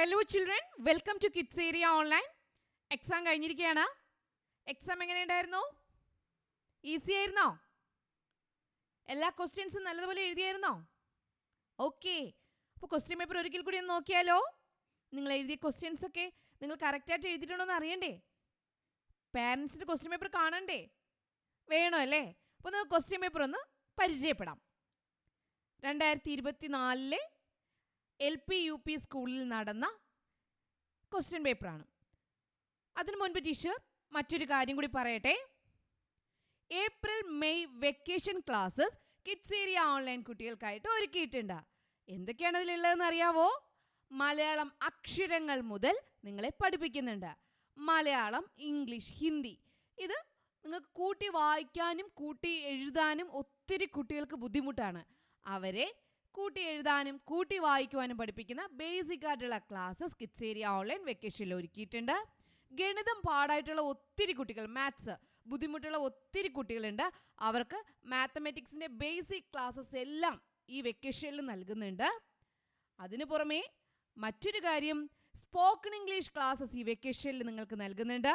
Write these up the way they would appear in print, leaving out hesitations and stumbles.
Hello children, welcome to kids area online. Exam കഴിഞ്ഞിരിക്കുകയാണ്. Exam എങ്ങനെയുണ്ടായിരുന്നു? Easy ആയിരുന്നോ? എല്ലാ ക്വസ്റ്റ്യൻസും നല്ലതുപോലെ എഴുതിയായിരുന്നോ? ഓക്കെ. അപ്പോൾ ക്വസ്റ്റ്യൻ പേപ്പർ ഒരിക്കൽ കൂടി ഒന്ന് നോക്കിയാലോ? നിങ്ങൾ എഴുതിയ ക്വസ്റ്റ്യൻസ് ഒക്കെ നിങ്ങൾ കറക്റ്റായിട്ട് എഴുതിയിട്ടുണ്ടോ എന്ന് അറിയണ്ടേ? പാരൻസിൻ്റെ ക്വസ്റ്റ്യൻ പേപ്പർ കാണണ്ടേ? വേണോ അല്ലേ? അപ്പോൾ നമുക്ക് ക്വസ്റ്റ്യൻ പേപ്പർ ഒന്ന് പരിചയപ്പെടാം. 2024 LP UP സ്കൂളിൽ നടന്ന ക്വസ്റ്റ്യൻ പേപ്പറാണ്. അതിനു മുൻപ് ടീച്ചർ മറ്റൊരു കാര്യം കൂടി പറയട്ടെ. April May vacation classes kids area online കുട്ടികൾക്കായിട്ട് ഒരുക്കിയിട്ടുണ്ട്. എന്തൊക്കെയാണ് അതിലുള്ളതെന്ന് അറിയാവോ? മലയാളം അക്ഷരങ്ങൾ മുതൽ നിങ്ങളെ പഠിപ്പിക്കുന്നുണ്ട്. മലയാളം, ഇംഗ്ലീഷ്, ഹിന്ദി. ഇത് നിങ്ങൾക്ക് കൂട്ടി വായിക്കാനും കൂട്ടി എഴുതാനും ഒത്തിരി കുട്ടികൾക്ക് ബുദ്ധിമുട്ടാണ്. അവരെ കൂട്ടി എഴുതാനും കൂട്ടി വായിക്കുവാനും പഠിപ്പിക്കുന്ന ബേസിക് ആയിട്ടുള്ള ക്ലാസ്സസ് കിഡ്സ് ഏരിയ ഓൺലൈൻ വെക്കേഷനിൽ ഒരുക്കിയിട്ടുണ്ട്. ഗണിതം പാടായിട്ടുള്ള ഒത്തിരി കുട്ടികൾ, മാത്സ് ബുദ്ധിമുട്ടുള്ള ഒത്തിരി കുട്ടികളുണ്ട്. അവർക്ക് മാത്തമാറ്റിക്സിൻ്റെ ബേസിക് ക്ലാസ്സസ് എല്ലാം ഈ വെക്കേഷനിൽ നൽകുന്നുണ്ട്. അതിനു പുറമേ മറ്റൊരു കാര്യം, സ്പോക്കൺ ഇംഗ്ലീഷ് ക്ലാസ്സസ് ഈ വെക്കേഷനിൽ നിങ്ങൾക്ക് നൽകുന്നുണ്ട്.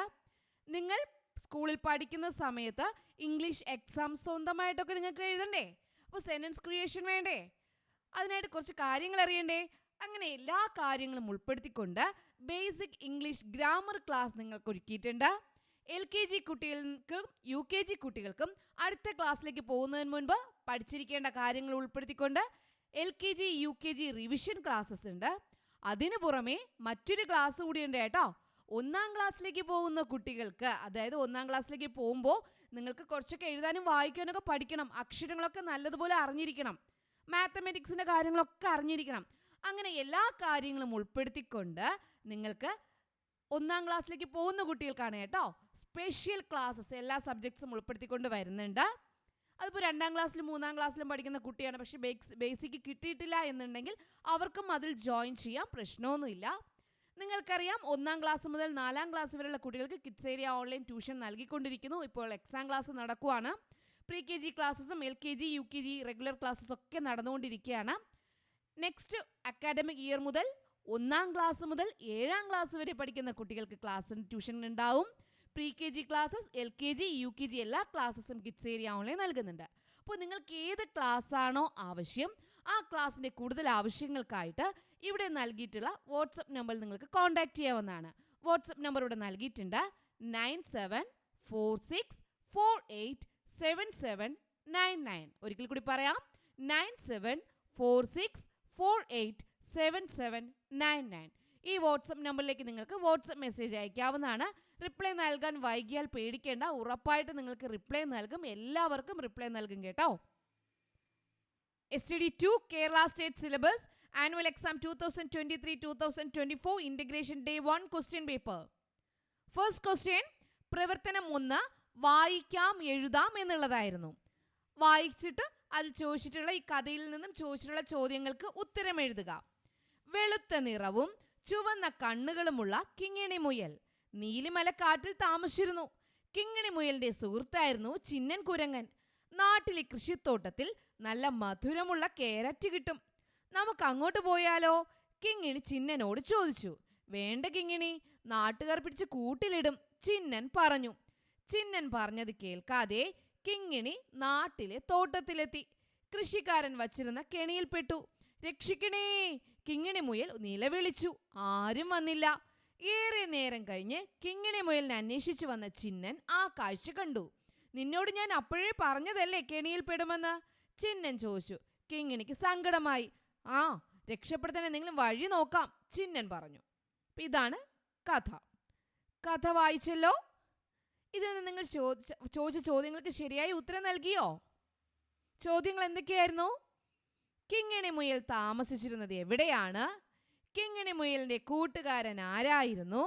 നിങ്ങൾ സ്കൂളിൽ പഠിക്കുന്ന സമയത്ത് ഇംഗ്ലീഷ് എക്സാം സ്വന്തമായിട്ടൊക്കെ നിങ്ങൾക്ക് എഴുതണ്ടേ? അപ്പോൾ സെൻറ്റൻസ് ക്രിയേഷൻ വേണ്ടേ? അതിനായിട്ട് കുറച്ച് കാര്യങ്ങൾ അറിയണ്ടേ? അങ്ങനെ എല്ലാ കാര്യങ്ങളും ഉൾപ്പെടുത്തിക്കൊണ്ട് ബേസിക് ഇംഗ്ലീഷ് ഗ്രാമർ ക്ലാസ് നിങ്ങൾക്ക് ഒരുക്കിയിട്ടുണ്ട്. LKG കുട്ടികൾക്കും UKG കുട്ടികൾക്കും അടുത്ത ക്ലാസ്സിലേക്ക് പോകുന്നതിന് മുൻപ് പഠിച്ചിരിക്കേണ്ട കാര്യങ്ങൾ ഉൾപ്പെടുത്തിക്കൊണ്ട് LKG UKG റിവിഷൻ ക്ലാസ്സസ് ഉണ്ട്. അതിനു പുറമെ മറ്റൊരു ക്ലാസ് കൂടിയുണ്ട് കേട്ടോ. 1ാം ക്ലാസ്സിലേക്ക് പോകുന്ന കുട്ടികൾക്ക്, അതായത് 1ാം ക്ലാസ്സിലേക്ക് പോകുമ്പോൾ നിങ്ങൾക്ക് കുറച്ചൊക്കെ എഴുതാനും വായിക്കാനൊക്കെ പഠിക്കണം. അക്ഷരങ്ങളൊക്കെ നല്ലതുപോലെ അറിഞ്ഞിരിക്കണം. മാത്തമാറ്റിക്സിൻ്റെ കാര്യങ്ങളൊക്കെ അറിഞ്ഞിരിക്കണം. അങ്ങനെ എല്ലാ കാര്യങ്ങളും ഉൾപ്പെടുത്തിക്കൊണ്ട് നിങ്ങൾക്ക് 1ാം ക്ലാസ്സിലേക്ക് പോകുന്ന കുട്ടികൾക്കാണ് കേട്ടോ സ്പെഷ്യൽ ക്ലാസ്സസ് എല്ലാ സബ്ജക്ട്സും ഉൾപ്പെടുത്തിക്കൊണ്ട് വരുന്നുണ്ട്. അതിപ്പോൾ 2ാം ക്ലാസ്സിലും 3ാം ക്ലാസ്സിലും പഠിക്കുന്ന കുട്ടിയാണ്, പക്ഷേ ബേസിക് കിട്ടിയിട്ടില്ല എന്നുണ്ടെങ്കിൽ അവർക്കും അതിൽ ജോയിൻ ചെയ്യാം, പ്രശ്നമൊന്നുമില്ല. നിങ്ങൾക്കറിയാം 1ാം ക്ലാസ് മുതൽ 4ാം ക്ലാസ് വരെയുള്ള കുട്ടികൾക്ക് കിഡ്സ് ഏരിയ ഓൺലൈൻ ട്യൂഷൻ നൽകിക്കൊണ്ടിരിക്കുന്നു. ഇപ്പോൾ എക്സാം ക്ലാസ് നടക്കുവാണ്. പ്രീ KG ക്ലാസ്സസും LKG UKG റെഗുലർ ക്ലാസ്സസ് ഒക്കെ നടന്നുകൊണ്ടിരിക്കുകയാണ്. നെക്സ്റ്റ് അക്കാഡമിക് ഇയർ മുതൽ 1ാം ക്ലാസ് മുതൽ 7ാം ക്ലാസ് വരെ പഠിക്കുന്ന കുട്ടികൾക്ക് ക്ലാസ് ട്യൂഷൻ ഉണ്ടാവും. Pre KG classes, LKG UKG എല്ലാ ക്ലാസ്സസും കിഡ്സ് ഏരിയ ഓൺലൈൻ നൽകുന്നുണ്ട്. അപ്പോൾ നിങ്ങൾക്ക് ഏത് ക്ലാസ്സാണോ ആവശ്യം, ആ ക്ലാസ്സിൻ്റെ കൂടുതൽ ആവശ്യങ്ങൾക്കായിട്ട് ഇവിടെ നൽകിയിട്ടുള്ള വാട്സപ്പ് നമ്പറിൽ നിങ്ങൾക്ക് കോൺടാക്റ്റ് ചെയ്യാവുന്നതാണ്. വാട്സപ്പ് നമ്പർ ഇവിടെ നൽകിയിട്ടുണ്ട്. 9746487799. ഒരിക്കൽ കൂടി പറയാം, 9746487799. ഈ വാട്സപ്പ് നമ്പറിലേക്ക് നിങ്ങൾക്ക് വാട്സപ്പ് മെസ്സേജ് അയക്കാവുന്നതാണ്. റിപ്ലൈ നൽകാൻ വൈകിയാൽ പേടിക്കേണ്ട, ഉറപ്പായിട്ട് നിങ്ങൾക്ക് റിപ്ലൈ നൽകും. എല്ലാവർക്കും റിപ്ലൈ നൽകും കേട്ടോ. STD2 Kerala state syllabus annual exam 2023-2024 integration day 1 question paper. First question പ്രവർത്തനം 1 വായിക്കാം എഴുതാം എന്നുള്ളതായിരുന്നു. വായിച്ചിട്ട് അത് ചോദിച്ചിട്ടുള്ള ഈ കഥയിൽ നിന്നും ചോദിച്ചിട്ടുള്ള ചോദ്യങ്ങൾക്ക് ഉത്തരം എഴുതുക. വെളുത്ത നിറവും ചുവന്ന കണ്ണുകളുമുള്ള കിങ്ങിണി മുയൽ നീലിമലക്കാട്ടിൽ താമസിച്ചിരുന്നു. കിങ്ങിണി മുയലിന്റെ സുഹൃത്തായിരുന്നു ചിന്നൻ കുരങ്ങൻ. നാട്ടിലെ കൃഷിത്തോട്ടത്തിൽ നല്ല മധുരമുള്ള കേരറ്റ് കിട്ടും, നമുക്ക് അങ്ങോട്ട് പോയാലോ? കിങ്ങിണി ചിന്നനോട് ചോദിച്ചു. വേണ്ട കിങ്ങിണി, നാട്ടുകാർ പിടിച്ച് കൂട്ടിലിടും, ചിന്നൻ പറഞ്ഞു. ചിന്നൻ പറഞ്ഞത് കേൾക്കാതെ കിങ്ങിണി നാട്ടിലെ തോട്ടത്തിലെത്തി. കൃഷിക്കാരൻ വച്ചിരുന്ന കെണിയിൽപ്പെട്ടു. രക്ഷിക്കണേ! കിങ്ങിണി മുയൽ നിലവിളിച്ചു. ആരും വന്നില്ല. ഏറെ നേരം കഴിഞ്ഞ് കിങ്ങിണി മുയലിനെ അന്വേഷിച്ചു വന്ന ചിന്നൻ ആ കാഴ്ച കണ്ടു. നിന്നോട് ഞാൻ അപ്പോഴേ പറഞ്ഞതല്ലേ കെണിയിൽപ്പെടുമെന്ന്? ചിന്നൻ ചോദിച്ചു. കിങ്ങിണിക്ക് സങ്കടമായി. ആ, രക്ഷപ്പെടുത്താൻ എന്തെങ്കിലും വഴി നോക്കാം, ചിന്നൻ പറഞ്ഞു. ഇതാണ് കഥ. കഥ വായിച്ചല്ലോ. ഇതിൽ നിന്ന് നിങ്ങൾ ചോദിച്ച ചോദ്യങ്ങൾക്ക് ശരിയായി ഉത്തരം നൽകിയോ? ചോദ്യങ്ങൾ എന്തൊക്കെയായിരുന്നു? കിങ്ങിണി മുയൽ താമസിച്ചിരുന്നത് എവിടെയാണ്? കിങ്ങിണി മുയലിൻ്റെ കൂട്ടുകാരൻ ആരായിരുന്നു?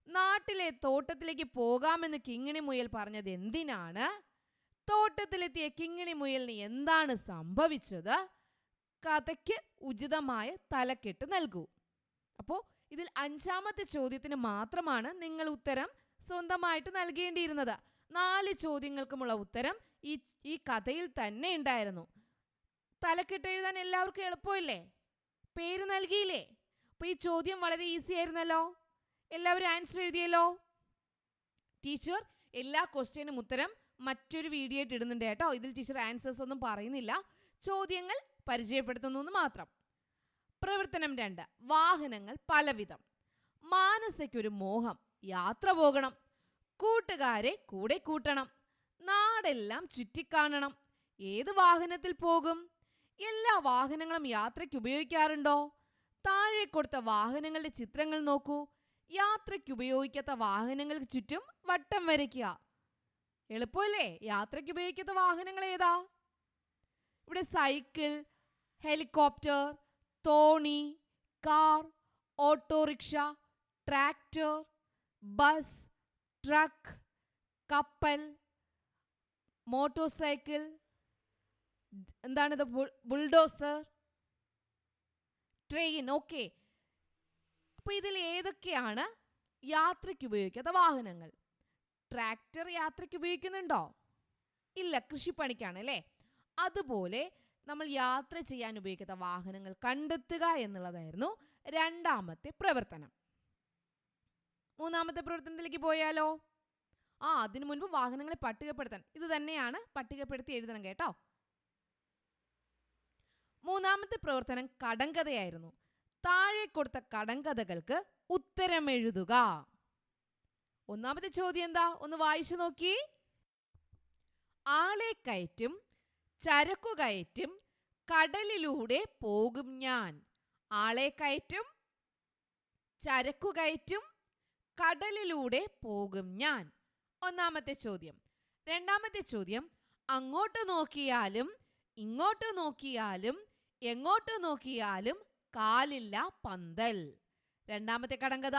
നാട്ടിലെ തോട്ടത്തിലേക്ക് പോകാമെന്ന് കിങ്ങിണി മുയൽ പറഞ്ഞത് എന്തിനാണ്? തോട്ടത്തിലെത്തിയ കിങ്ങിണി മുയലിന് എന്താണ് സംഭവിച്ചത്? കഥയ്ക്ക് ഉചിതമായ തലക്കെട്ട് നൽകൂ. അപ്പോൾ ഇതിൽ 5ാമത്തെ ചോദ്യത്തിന് മാത്രമാണ് നിങ്ങൾ ഉത്തരം സ്വന്തമായിട്ട് നൽകേണ്ടിയിരുന്നത്. 4 ചോദ്യങ്ങൾക്കുമുള്ള ഉത്തരം ഈ കഥയിൽ തന്നെ ഉണ്ടായിരുന്നു. തലക്കെട്ട് എഴുതാൻ എല്ലാവർക്കും എളുപ്പമില്ലേ? പേര് നൽകിയില്ലേ? അപ്പോൾ ഈ ചോദ്യം വളരെ ഈസി ആയിരുന്നല്ലോ. എല്ലാവരും ആൻസർ എഴുതിയല്ലോ. ടീച്ചർ എല്ലാ ക്വസ്റ്റ്യനും ഉത്തരം മറ്റൊരു വീഡിയോ ആയിട്ട് ഇടുന്നുണ്ട് കേട്ടോ. ഇതിൽ ടീച്ചർ ആൻസേഴ്സ് ഒന്നും പറയുന്നില്ല, ചോദ്യങ്ങൾ പരിചയപ്പെടുത്തുന്നു എന്ന് മാത്രം. പ്രവർത്തനം 2, വാഹനങ്ങൾ പലവിധം. മാനസയ്ക്കൊരു മോഹം, യാത്ര പോകണം. കൂട്ടുകാരെ കൂടെ കൂട്ടണം. നാടെല്ലാം ചുറ്റിക്കാണണം. ഏത് വാഹനത്തിൽ പോകും? എല്ലാ വാഹനങ്ങളും യാത്രയ്ക്ക് ഉപയോഗിക്കാറുണ്ടോ? താഴെ കൊടുത്ത വാഹനങ്ങളുടെ ചിത്രങ്ങൾ നോക്കൂ. യാത്രയ്ക്ക് ഉപയോഗിക്കാത്ത വാഹനങ്ങൾക്ക് ചുറ്റും വട്ടം വരയ്ക്കുക. എളുപ്പമല്ലേ? യാത്രയ്ക്ക് ഉപയോഗിക്കാത്ത വാഹനങ്ങൾ ഏതാ? ഇവിടെ സൈക്കിൾ, ഹെലികോപ്റ്റർ, തോണി, car, autorickshaw, tractor, bus, truck, കപ്പൽ, മോട്ടോർ സൈക്കിൾ, എന്താണിത്, ബുൾഡോസർ, ട്രെയിൻ. ഓക്കെ, അപ്പോൾ ഇതിൽ ഏതൊക്കെയാണ് യാത്രയ്ക്ക് ഉപയോഗിക്കാത്ത വാഹനങ്ങൾ? ട്രാക്ടർ യാത്രയ്ക്ക് ഉപയോഗിക്കുന്നുണ്ടോ? ഇല്ല, കൃഷിപ്പണിക്കാണ് അല്ലേ. അതുപോലെ നമ്മൾ യാത്ര ചെയ്യാൻ ഉപയോഗിക്കാത്ത വാഹനങ്ങൾ കണ്ടെത്തുക എന്നുള്ളതായിരുന്നു രണ്ടാമത്തെ പ്രവർത്തനം. മൂന്നാമത്തെ പ്രവർത്തനത്തിലേക്ക് പോയാലോ? അതിനു മുൻപ് വാഹനങ്ങളെ പട്ടികപ്പെടുത്താൻ, ഇത് തന്നെയാണ്, പട്ടികപ്പെടുത്തി എഴുതണം കേട്ടോ. മൂന്നാമത്തെ പ്രവർത്തനം കടങ്കഥയായിരുന്നു. താഴെ കൊടുത്ത കടങ്കഥകൾക്ക് ഉത്തരം എഴുതുക. ഒന്നാമത്തെ ചോദ്യം എന്താ? ഒന്ന് വായിച്ചു നോക്കി. ആളെ കയറ്റും, ചരക്കു കയറ്റും, കടലിലൂടെ പോകും ഞാൻ. ആളെ കയറ്റും, ചരക്കു കയറ്റും, കടലിലൂടെ പോകും ഞാൻ. ഒന്നാമത്തെ ചോദ്യം. രണ്ടാമത്തെ ചോദ്യം, അങ്ങോട്ട് നോക്കിയാലും ഇങ്ങോട്ട് നോക്കിയാലും എങ്ങോട്ട് നോക്കിയാലും കാലില്ല പന്തൽ. രണ്ടാമത്തെ കടങ്കഥ,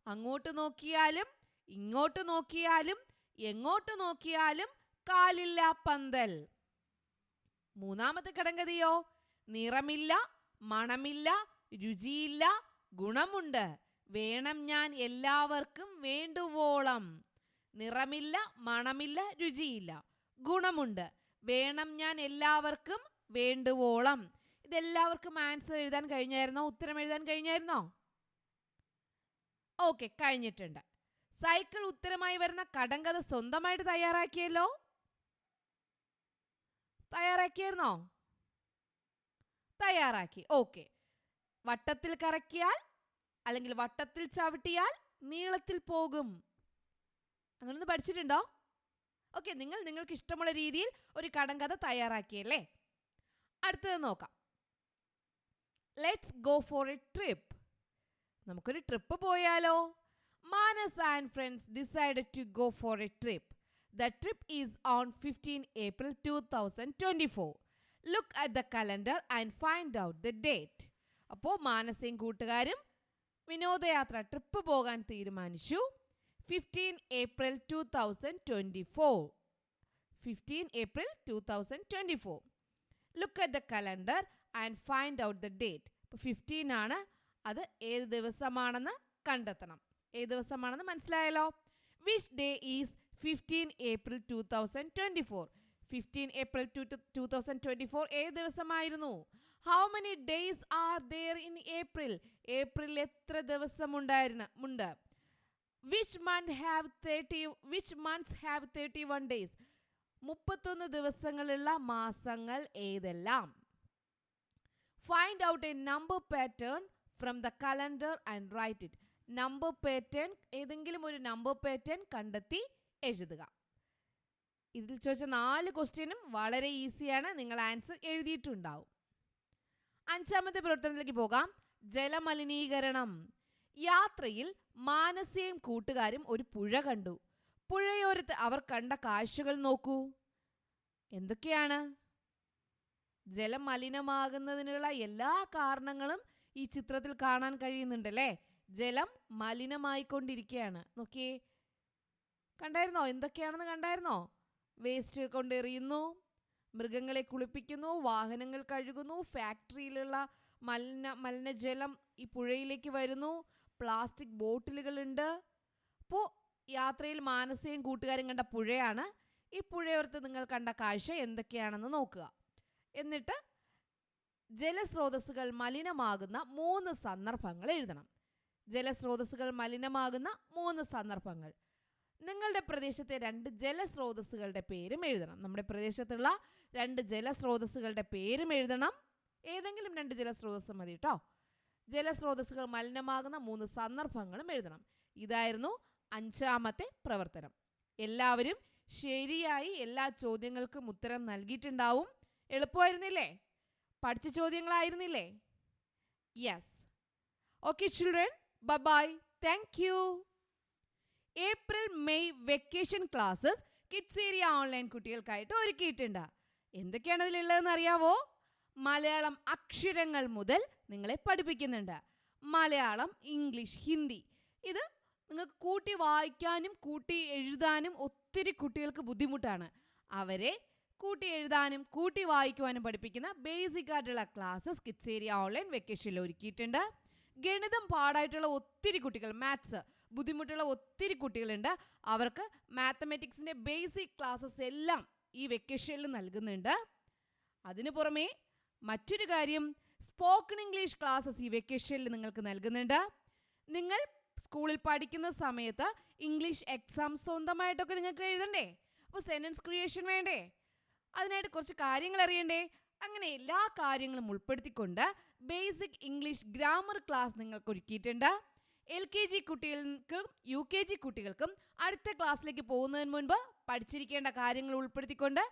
അങ്ങോട്ട് നോക്കിയാലും ഇങ്ങോട്ട് നോക്കിയാലും എങ്ങോട്ട് നോക്കിയാലും കാലില്ല പന്തൽ. മൂന്നാമത്തെ കടങ്കഥയോ, നിറമില്ല, മണമില്ല, രുചിയില്ല, ഗുണമുണ്ട്, വേണം ഞാൻ എല്ലാവർക്കും വേണ്ടുവോളം. നിറമില്ല, മണമില്ല, രുചിയില്ല, ഗുണമുണ്ട്, വേണം ഞാൻ എല്ലാവർക്കും വേണ്ടുവോളം. ഇതെല്ലാവർക്കും ആൻസർ എഴുതാൻ കഴിഞ്ഞായിരുന്നോ? ഉത്തരം എഴുതാൻ കഴിഞ്ഞായിരുന്നോ? ഓക്കെ, കഴിഞ്ഞിട്ടുണ്ട്. സൈക്കിൾ ഉത്തരമായി വരുന്ന കടങ്കഥ സ്വന്തമായിട്ട് തയ്യാറാക്കിയല്ലോ. തയ്യാറാക്കിയായിരുന്നോ? തയ്യാറാക്കി. ഓക്കെ. വട്ടത്തിൽ കറക്കിയാൽ അല്ലെങ്കിൽ വട്ടത്തിൽ ചവിട്ടിയാൽ നീളത്തിൽ പോകും. അങ്ങനൊന്ന് പഠിച്ചിട്ടുണ്ടോ? ഓക്കെ, നിങ്ങൾക്ക് ഇഷ്ടമുള്ള രീതിയിൽ ഒരു കടങ്കഥ തയ്യാറാക്കിയല്ലേ. അടുത്തത് നോക്കാം. Let's go for a trip. നമുക്കൊരു ട്രിപ്പ് പോയാലോ? Manas and friends decided to go for a trip. The trip is on 15 April 2024. Look at the calendar and find out the date. അപ്പോൾ മാനസയും കൂട്ടുകാരും വിനോദയാത്ര ട്രിപ്പ് പോകാൻ തീരുമാനിച്ചു. 15 April 2024. 15 April 2024. Look at the calendar and find out the date. അപ്പോൾ 15 ആണ്, അത് ഏത് ദിവസമാണെന്ന് കണ്ടെത്തണം. ഏത് ദിവസമാണെന്ന് മനസ്സിലായല്ലോ. Which day is 15 April 2024? 15 April 2024 ഏത് ദിവസമായിരുന്നു? How many days are there in April? April എത്ര ദിവസം ഉണ്ട്? Which months have 31 days? 31 ദിവസങ്ങളുള്ള മാസങ്ങൾ ഏതെല്ലാം? Find out a number pattern from the calendar and write it. Number pattern, ഏതെങ്കിലും ഒരു നമ്പർ പാറ്റേൺ കണ്ടെത്തി എഴുതുക. ഇതിൽ ചോദിച്ച 4 ക്വസ്റ്റ്യനും വളരെ ഈസിയാണ്, നിങ്ങൾ ആൻസർ എഴുതിയിട്ടുണ്ടാവും. അഞ്ചാമത്തെ പ്രവർത്തനത്തിലേക്ക് പോകാം. ജലമലിനീകരണം. യാത്രയിൽ മാനസയും കൂട്ടുകാരും ഒരു പുഴ കണ്ടു. പുഴയോരത്ത് അവർ കണ്ട കാഴ്ചകൾ നോക്കൂ. എന്തൊക്കെയാണ്? ജലം മലിനമാകുന്നതിനുള്ള എല്ലാ കാരണങ്ങളും ഈ ചിത്രത്തിൽ കാണാൻ കഴിയുന്നുണ്ടല്ലേ. ജലം മലിനമായിക്കൊണ്ടിരിക്കുകയാണ്. നോക്കിയേ, കണ്ടായിരുന്നോ? എന്തൊക്കെയാണെന്ന് കണ്ടായിരുന്നോ? വേസ്റ്റ് കൊണ്ടെറിയുന്നു, മൃഗങ്ങളെ കുളിപ്പിക്കുന്നു, വാഹനങ്ങൾ കഴുകുന്നു, ഫാക്ടറിയിലുള്ള മലിനജലം ഈ പുഴയിലേക്ക് വരുന്നു, പ്ലാസ്റ്റിക് ബോട്ടിലുകളുണ്ട്. അപ്പോൾ യാത്രയിൽ മാനസയും കൂട്ടുകാരും കണ്ട പുഴയാണ്. ഈ പുഴയോരത്ത് നിങ്ങൾ കണ്ട കാഴ്ച എന്തൊക്കെയാണെന്ന് നോക്കുക. എന്നിട്ട് ജലസ്രോതസ്സുകൾ മലിനമാകുന്ന 3 സന്ദർഭങ്ങൾ എഴുതണം. ജലസ്രോതസ്സുകൾ മലിനമാകുന്ന 3 സന്ദർഭങ്ങൾ. നിങ്ങളുടെ പ്രദേശത്തെ 2 ജലസ്രോതസ്സുകളുടെ പേരും എഴുതണം. നമ്മുടെ പ്രദേശത്തുള്ള 2 ജലസ്രോതസ്സുകളുടെ പേരും എഴുതണം. ഏതെങ്കിലും 2 ജലസ്രോതസ്സ് മതി കേട്ടോ. ജലസ്രോതസ്സുകൾ മലിനമാകുന്ന 3 സന്ദർഭങ്ങളും എഴുതണം. ഇതായിരുന്നു 5ാമത്തെ പ്രവർത്തനം. എല്ലാവരും ശരിയായി എല്ലാ ചോദ്യങ്ങൾക്കും ഉത്തരം നൽകിയിട്ടുണ്ടാവും. എളുപ്പമായിരുന്നില്ലേ? പഠിച്ച ചോദ്യങ്ങളായിരുന്നില്ലേ? Yes. Okay children, bye bye. Thank you. April May vacation classes kids area online കുട്ടികൾക്കായിട്ട് ഒരുക്കിയിട്ടുണ്ട്. എന്തൊക്കെയാണ് അതിലുള്ളതെന്ന് അറിയാവോ? മലയാളം അക്ഷരങ്ങൾ മുതൽ നിങ്ങളെ പഠിപ്പിക്കുന്നുണ്ട്. മലയാളം, ഇംഗ്ലീഷ്, ഹിന്ദി. ഇത് നിങ്ങൾക്ക് കൂട്ടി വായിക്കാനും കൂട്ടി എഴുതാനും ഒത്തിരി കുട്ടികൾക്ക് ബുദ്ധിമുട്ടാണ്. അവരെ കൂട്ടി എഴുതാനും കൂട്ടി വായിക്കുവാനും പഠിപ്പിക്കുന്ന ബേസിക് ആയിട്ടുള്ള ക്ലാസ്സസ് കിഡ്സ് ഏരിയ ഓൺലൈൻ വെക്കേഷനിൽ ഒരുക്കിയിട്ടുണ്ട്. ഗണിതം പാടായിട്ടുള്ള ഒത്തിരി കുട്ടികൾ, മാത്സ് ബുദ്ധിമുട്ടുള്ള ഒത്തിരി കുട്ടികളുണ്ട്. അവർക്ക് മാത്തമാറ്റിക്സിൻ്റെ ബേസിക് ക്ലാസ്സസ് എല്ലാം ഈ വെക്കേഷനിൽ നൽകുന്നുണ്ട്. അതിനു പുറമെ മറ്റൊരു കാര്യം, സ്പോക്കൺ ഇംഗ്ലീഷ് ക്ലാസ്സസ് ഈ വെക്കേഷനിൽ നിങ്ങൾക്ക് നൽകുന്നുണ്ട്. നിങ്ങൾ സ്കൂളിൽ പഠിക്കുന്ന സമയത്ത് ഇംഗ്ലീഷ് എക്സാം സ്വന്തമായിട്ടൊക്കെ നിങ്ങൾക്ക് എഴുതണ്ടേ? അപ്പോൾ സെൻറ്റൻസ് ക്രിയേഷൻ വേണ്ടേ? അതിനായിട്ട് കുറച്ച് കാര്യങ്ങൾ അറിയണ്ടേ? അങ്ങനെ എല്ലാ കാര്യങ്ങളും ഉൾപ്പെടുത്തിക്കൊണ്ട് ബേസിക് ഇംഗ്ലീഷ് ഗ്രാമർ ക്ലാസ് നിങ്ങൾക്ക് ഒരുക്കിയിട്ടുണ്ട്. LKG കുട്ടികൾക്കും UKG കുട്ടികൾക്കും അടുത്ത ക്ലാസ്സിലേക്ക് പോകുന്നതിന് മുൻപ് പഠിച്ചിരിക്കേണ്ട കാര്യങ്ങൾ ഉൾപ്പെടുത്തിക്കൊണ്ട്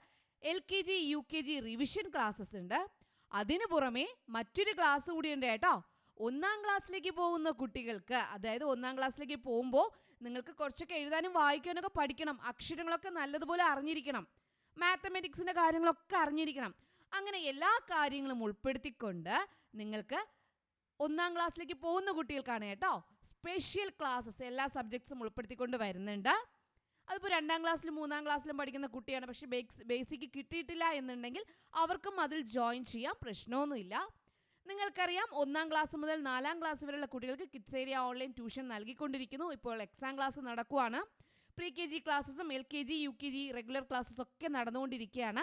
LKG UKG റിവിഷൻ ക്ലാസ്സസ് ഉണ്ട്. അതിനു പുറമെ മറ്റൊരു ക്ലാസ് കൂടിയുണ്ട് കേട്ടോ. 1ാം ക്ലാസ്സിലേക്ക് പോകുന്ന കുട്ടികൾക്ക്, അതായത് 1ാം ക്ലാസ്സിലേക്ക് പോകുമ്പോൾ നിങ്ങൾക്ക് കുറച്ചൊക്കെ എഴുതാനും വായിക്കാനൊക്കെ പഠിക്കണം. അക്ഷരങ്ങളൊക്കെ നല്ലതുപോലെ അറിഞ്ഞിരിക്കണം. മാത്തമാറ്റിക്സിൻ്റെ കാര്യങ്ങളൊക്കെ അറിഞ്ഞിരിക്കണം. അങ്ങനെ എല്ലാ കാര്യങ്ങളും ഉൾപ്പെടുത്തിക്കൊണ്ട് നിങ്ങൾക്ക് 1ാം ക്ലാസ്സിലേക്ക് പോകുന്ന കുട്ടികൾക്കാണ് കേട്ടോ സ്പെഷ്യൽ ക്ലാസ്സസ് എല്ലാ സബ്ജക്ട്സും ഉൾപ്പെടുത്തിക്കൊണ്ട് വരുന്നുണ്ട്. അതിപ്പോൾ 2ാം ക്ലാസ്സിലും 3ാം ക്ലാസ്സിലും പഠിക്കുന്ന കുട്ടിയാണ്, പക്ഷേ ബേസിക് കിട്ടിയിട്ടില്ല എന്നുണ്ടെങ്കിൽ അവർക്കും അതിൽ ജോയിൻ ചെയ്യാം, പ്രശ്നമൊന്നുമില്ല. നിങ്ങൾക്കറിയാം 1ാം ക്ലാസ് മുതൽ 4ാം ക്ലാസ് വരെയുള്ള കുട്ടികൾക്ക് കിഡ്സ് ഏരിയ ഓൺലൈൻ ട്യൂഷൻ നൽകിക്കൊണ്ടിരിക്കുന്നു. ഇപ്പോൾ എക്സാം ക്ലാസ് നടക്കുവാണ്. പ്രീ KG ക്ലാസ്സസും LKG UKG റെഗുലർ ക്ലാസ്സസ് ഒക്കെ നടന്നുകൊണ്ടിരിക്കുകയാണ്.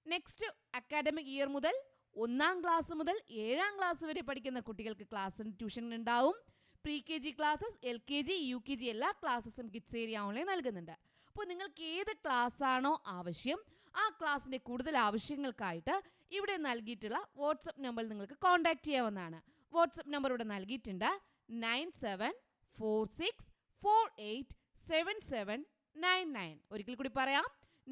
നെക്സ്റ്റ് അക്കാഡമിക് ഇയർ മുതൽ 1ാം ക്ലാസ് മുതൽ 7ാം ക്ലാസ് വരെ പഠിക്കുന്ന കുട്ടികൾക്ക് ക്ലാസ്സിന് ട്യൂഷൻ ഉണ്ടാവും. Pre KG classes, LKG UKG എല്ലാ ക്ലാസ്സസും കിഡ്സ് ഏരിയ ഓൺലൈൻ നൽകുന്നുണ്ട്. അപ്പോൾ നിങ്ങൾക്ക് ഏത് ക്ലാസ്സാണോ ആവശ്യം ആ ക്ലാസ്സിൻ്റെ കൂടുതൽ ആവശ്യങ്ങൾക്കായിട്ട് ഇവിടെ നൽകിയിട്ടുള്ള വാട്സപ്പ് നമ്പറിൽ നിങ്ങൾക്ക് കോൺടാക്ട് ചെയ്യാവുന്നതാണ്. വാട്സപ്പ് നമ്പർ ഇവിടെ നൽകിയിട്ടുണ്ട്. 9746487799. ഒരിക്കൽ കൂടി പറയാം,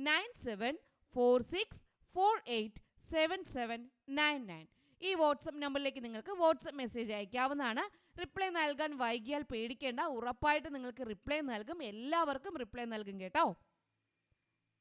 9746487799. ഈ വാട്സപ്പ് നമ്പറിലേക്ക് നിങ്ങൾക്ക് വാട്സപ്പ് മെസ്സേജ് അയക്കാവുന്നതാണ്. റിപ്ലൈ നൽകാൻ വൈകിയാൽ പേടിക്കേണ്ട, ഉറപ്പായിട്ട് നിങ്ങൾക്ക് റിപ്ലൈ നൽകും. എല്ലാവർക്കും റിപ്ലൈ നൽകും കേട്ടോ.